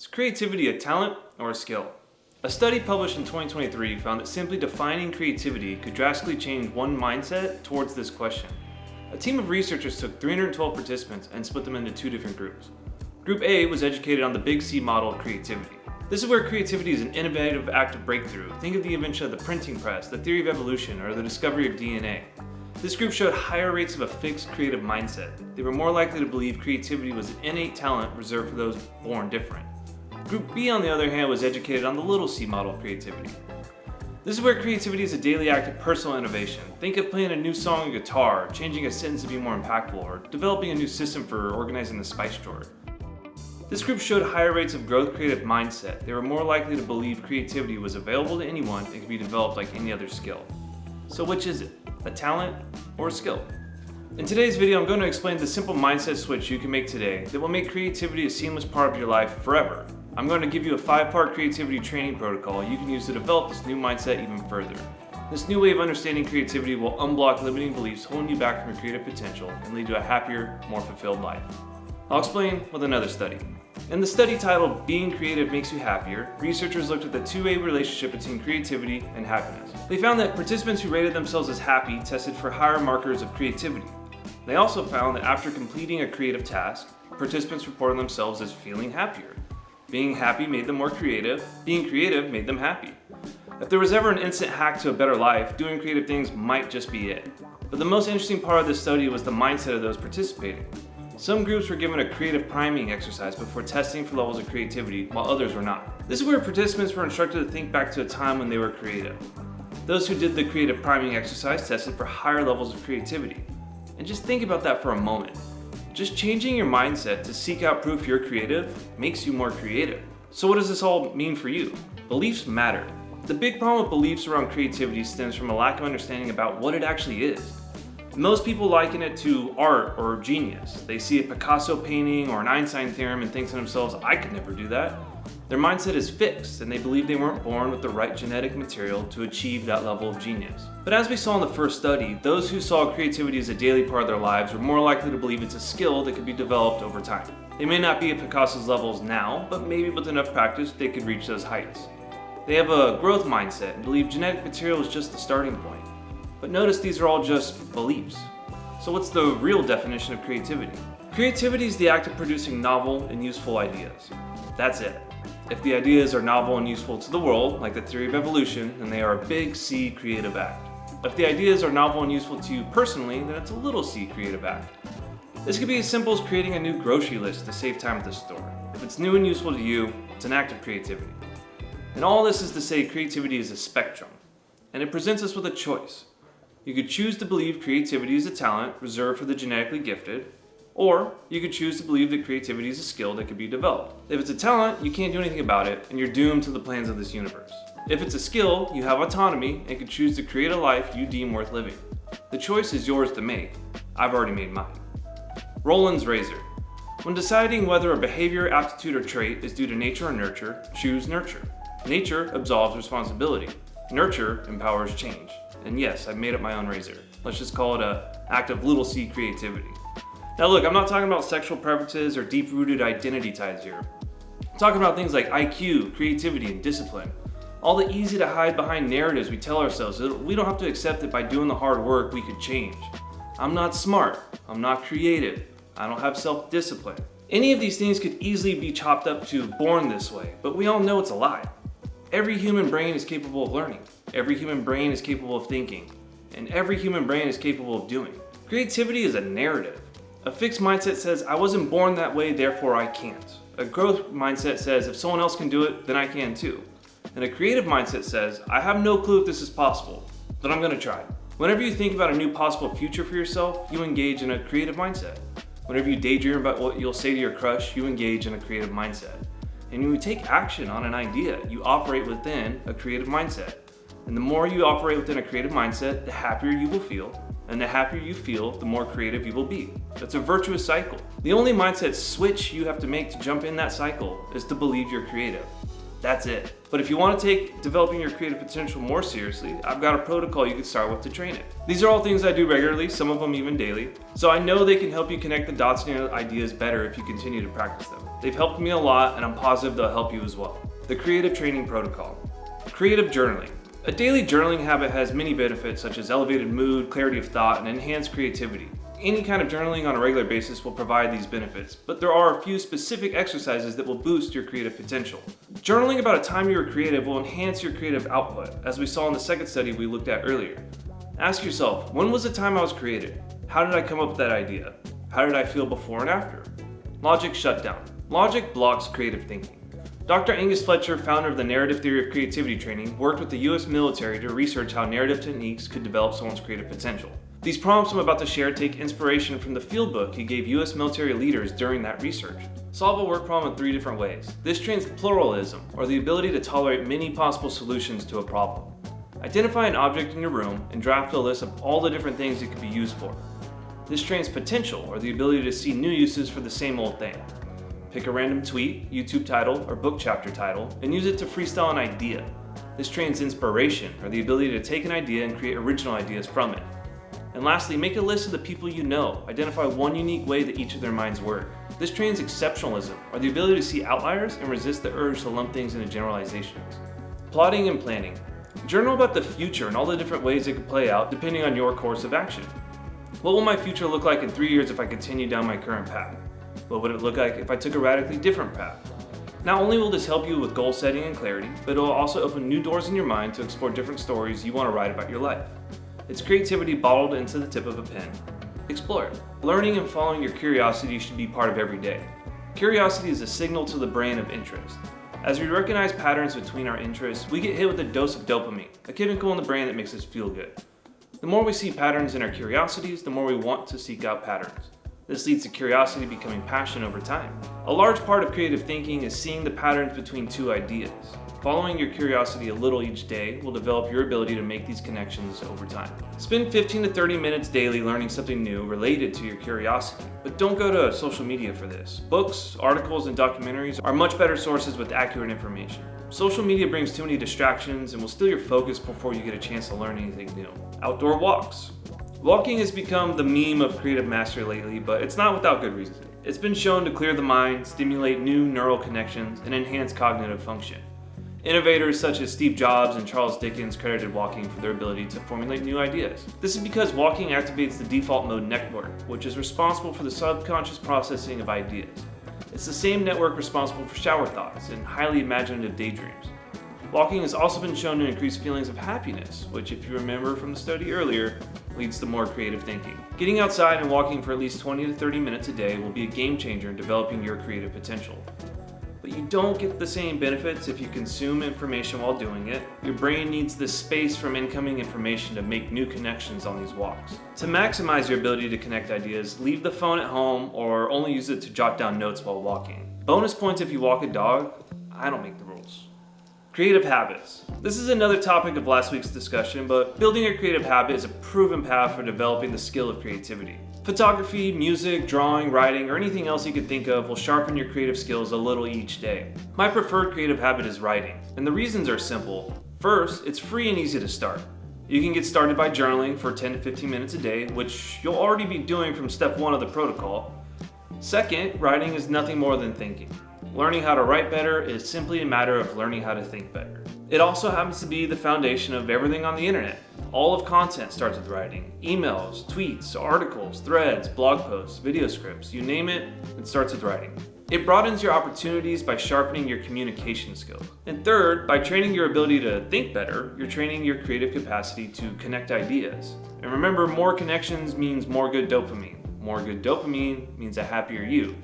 Is creativity a talent or a skill? A study published in 2023 found that simply defining creativity could drastically change one mindset towards this question. A team of researchers took 312 participants and split them into two different groups. Group A was educated on the Big C model of creativity. This is where creativity is an innovative act of breakthrough. Think of the invention of the printing press, the theory of evolution, or the discovery of DNA. This group showed higher rates of a fixed creative mindset. They were more likely to believe creativity was an innate talent reserved for those born different. Group B, on the other hand, was educated on the little c model of creativity. This is where creativity is a daily act of personal innovation. Think of playing a new song on guitar, changing a sentence to be more impactful, or developing a new system for organizing the spice drawer. This group showed higher rates of growth creative mindset. They were more likely to believe creativity was available to anyone and could be developed like any other skill. So which is it? A talent or a skill? In today's video, I'm going to explain the simple mindset switch you can make today that will make creativity a seamless part of your life forever. I'm going to give you a 5-part creativity training protocol you can use to develop this new mindset even further. This new way of understanding creativity will unblock limiting beliefs holding you back from your creative potential and lead to a happier, more fulfilled life. I'll explain with another study. In the study titled Being Creative Makes You Happier, researchers looked at the two-way relationship between creativity and happiness. They found that participants who rated themselves as happy tested for higher markers of creativity. They also found that after completing a creative task, participants reported themselves as feeling happier. Being happy made them more creative. Being creative made them happy. If there was ever an instant hack to a better life, doing creative things might just be it. But the most interesting part of this study was the mindset of those participating. Some groups were given a creative priming exercise before testing for levels of creativity, while others were not. This is where participants were instructed to think back to a time when they were creative. Those who did the creative priming exercise tested for higher levels of creativity. And just think about that for a moment. Just changing your mindset to seek out proof you're creative makes you more creative. So what does this all mean for you? Beliefs matter. The big problem with beliefs around creativity stems from a lack of understanding about what it actually is. Most people liken it to art or genius. They see a Picasso painting or an Einstein theorem and think to themselves, I could never do that. Their mindset is fixed and they believe they weren't born with the right genetic material to achieve that level of genius. But as we saw in the first study, those who saw creativity as a daily part of their lives were more likely to believe it's a skill that could be developed over time. They may not be at Picasso's levels now, but maybe with enough practice they could reach those heights. They have a growth mindset and believe genetic material is just the starting point. But notice these are all just beliefs. So what's the real definition of creativity? Creativity is the act of producing novel and useful ideas. That's it. If the ideas are novel and useful to the world, like the theory of evolution, then they are a big C creative act. If the ideas are novel and useful to you personally, then it's a little c creative act. This could be as simple as creating a new grocery list to save time at the store. If it's new and useful to you, it's an act of creativity. And all this is to say creativity is a spectrum, and it presents us with a choice. You could choose to believe creativity is a talent reserved for the genetically gifted, or you could choose to believe that creativity is a skill that could be developed. If it's a talent, you can't do anything about it, and you're doomed to the plans of this universe. If it's a skill, you have autonomy and can choose to create a life you deem worth living. The choice is yours to make. I've already made mine. Rowlands Razor. When deciding whether a behavior, aptitude, or trait is due to nature or nurture, choose nurture. Nature absolves responsibility. Nurture empowers change. And yes, I've made up my own razor. Let's just call it an act of little c creativity. Now look, I'm not talking about sexual preferences or deep-rooted identity ties here. I'm talking about things like IQ, creativity, and discipline. All the easy to hide behind narratives we tell ourselves so that we don't have to accept that by doing the hard work we could change. I'm not smart. I'm not creative. I don't have self-discipline. Any of these things could easily be chopped up to born this way, but we all know it's a lie. Every human brain is capable of learning. Every human brain is capable of thinking. And every human brain is capable of doing. Creativity is a narrative. A fixed mindset says, I wasn't born that way, therefore I can't. A growth mindset says, if someone else can do it, then I can too. And a creative mindset says, I have no clue if this is possible, but I'm gonna try. Whenever you think about a new possible future for yourself, you engage in a creative mindset. Whenever you daydream about what you'll say to your crush, you engage in a creative mindset. And when you take action on an idea, you operate within a creative mindset. And the more you operate within a creative mindset, the happier you will feel. And the happier you feel, the more creative you will be. It's a virtuous cycle. The only mindset switch you have to make to jump in that cycle is to believe you're creative. That's it. But if you want to take developing your creative potential more seriously, I've got a protocol you can start with to train it. These are all things I do regularly, some of them even daily. So I know they can help you connect the dots in your ideas better if you continue to practice them. They've helped me a lot, and I'm positive they'll help you as well. The Creative Training Protocol. Creative journaling. A daily journaling habit has many benefits such as elevated mood, clarity of thought, and enhanced creativity. Any kind of journaling on a regular basis will provide these benefits, but there are a few specific exercises that will boost your creative potential. Journaling about a time you were creative will enhance your creative output, as we saw in the second study we looked at earlier. Ask yourself, when was the time I was creative? How did I come up with that idea? How did I feel before and after? Logic shutdown. Logic blocks creative thinking. Dr. Angus Fletcher, founder of the Narrative Theory of Creativity Training, worked with the US military to research how narrative techniques could develop someone's creative potential. These prompts I'm about to share take inspiration from the field book he gave US military leaders during that research. Solve a work problem in 3 different ways. This trains pluralism, or the ability to tolerate many possible solutions to a problem. Identify an object in your room and draft a list of all the different things it could be used for. This trains potential, or the ability to see new uses for the same old thing. Pick a random tweet, YouTube title, or book chapter title, and use it to freestyle an idea. This trains inspiration, or the ability to take an idea and create original ideas from it. And lastly, make a list of the people you know. Identify one unique way that each of their minds work. This trains exceptionalism, or the ability to see outliers and resist the urge to lump things into generalizations. Plotting and planning. Journal about the future and all the different ways it could play out depending on your course of action. What will my future look like in 3 years if I continue down my current path? What would it look like if I took a radically different path? Not only will this help you with goal setting and clarity, but it will also open new doors in your mind to explore different stories you want to write about your life. It's creativity bottled into the tip of a pen. Explore it. Learning and following your curiosity should be part of every day. Curiosity is a signal to the brain of interest. As we recognize patterns between our interests, we get hit with a dose of dopamine, a chemical in the brain that makes us feel good. The more we see patterns in our curiosities, the more we want to seek out patterns. This leads to curiosity becoming passion over time. A large part of creative thinking is seeing the patterns between 2 ideas. Following your curiosity a little each day will develop your ability to make these connections over time. Spend 15 to 30 minutes daily learning something new related to your curiosity, but don't go to social media for this. Books, articles, and documentaries are much better sources with accurate information. Social media brings too many distractions and will steal your focus before you get a chance to learn anything new. Outdoor walks. Walking has become the meme of creative mastery lately, but it's not without good reason. It's been shown to clear the mind, stimulate new neural connections, and enhance cognitive function. Innovators such as Steve Jobs and Charles Dickens credited walking for their ability to formulate new ideas. This is because walking activates the default mode network, which is responsible for the subconscious processing of ideas. It's the same network responsible for shower thoughts and highly imaginative daydreams. Walking has also been shown to increase feelings of happiness, which, if you remember from the study earlier, leads to more creative thinking. Getting outside and walking for at least 20 to 30 minutes a day will be a game changer in developing your creative potential. But you don't get the same benefits if you consume information while doing it. Your brain needs this space from incoming information to make new connections on these walks. To maximize your ability to connect ideas, leave the phone at home or only use it to jot down notes while walking. Bonus points if you walk a dog. I don't make the rules. Creative habits. This is another topic of last week's discussion, but building a creative habit is a proven path for developing the skill of creativity. Photography, music, drawing, writing, or anything else you could think of will sharpen your creative skills a little each day. My preferred creative habit is writing, and the reasons are simple. First, it's free and easy to start. You can get started by journaling for 10 to 15 minutes a day, which you'll already be doing from step 1 of the protocol. Second, writing is nothing more than thinking. Learning how to write better is simply a matter of learning how to think better. It also happens to be the foundation of everything on the internet. All of content starts with writing. Emails, tweets, articles, threads, blog posts, video scripts, you name it, it starts with writing. It broadens your opportunities by sharpening your communication skills. And third, by training your ability to think better, you're training your creative capacity to connect ideas. And remember, more connections means more good dopamine. More good dopamine means a happier you.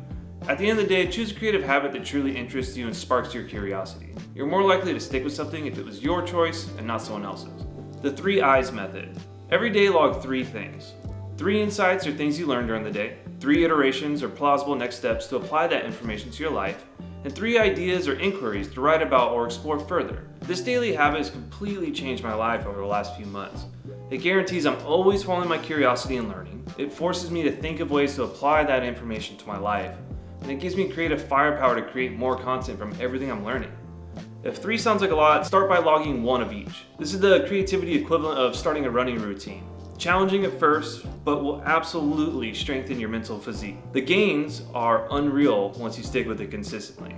At the end of the day, choose a creative habit that truly interests you and sparks your curiosity. You're more likely to stick with something if it was your choice and not someone else's. The 3 I's method. Every day log 3 things. 3 insights or things you learned during the day, 3 iterations or plausible next steps to apply that information to your life, and 3 ideas or inquiries to write about or explore further. This daily habit has completely changed my life over the last few months. It guarantees I'm always following my curiosity and learning. It forces me to think of ways to apply that information to my life. And it gives me creative firepower to create more content from everything I'm learning. If 3 sounds like a lot, start by logging 1 of each. This is the creativity equivalent of starting a running routine. Challenging at first, but will absolutely strengthen your mental physique. The gains are unreal once you stick with it consistently.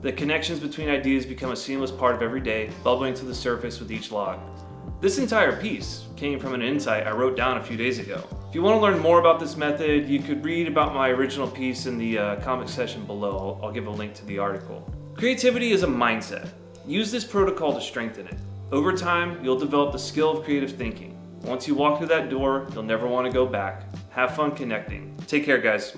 The connections between ideas become a seamless part of every day, bubbling to the surface with each log. This entire piece came from an insight I wrote down a few days ago. If you want to learn more about this method, you could read about my original piece in the comment section below. I'll give a link to the article. Creativity is a mindset. Use this protocol to strengthen it. Over time, you'll develop the skill of creative thinking. Once you walk through that door, you'll never want to go back. Have fun connecting. Take care, guys.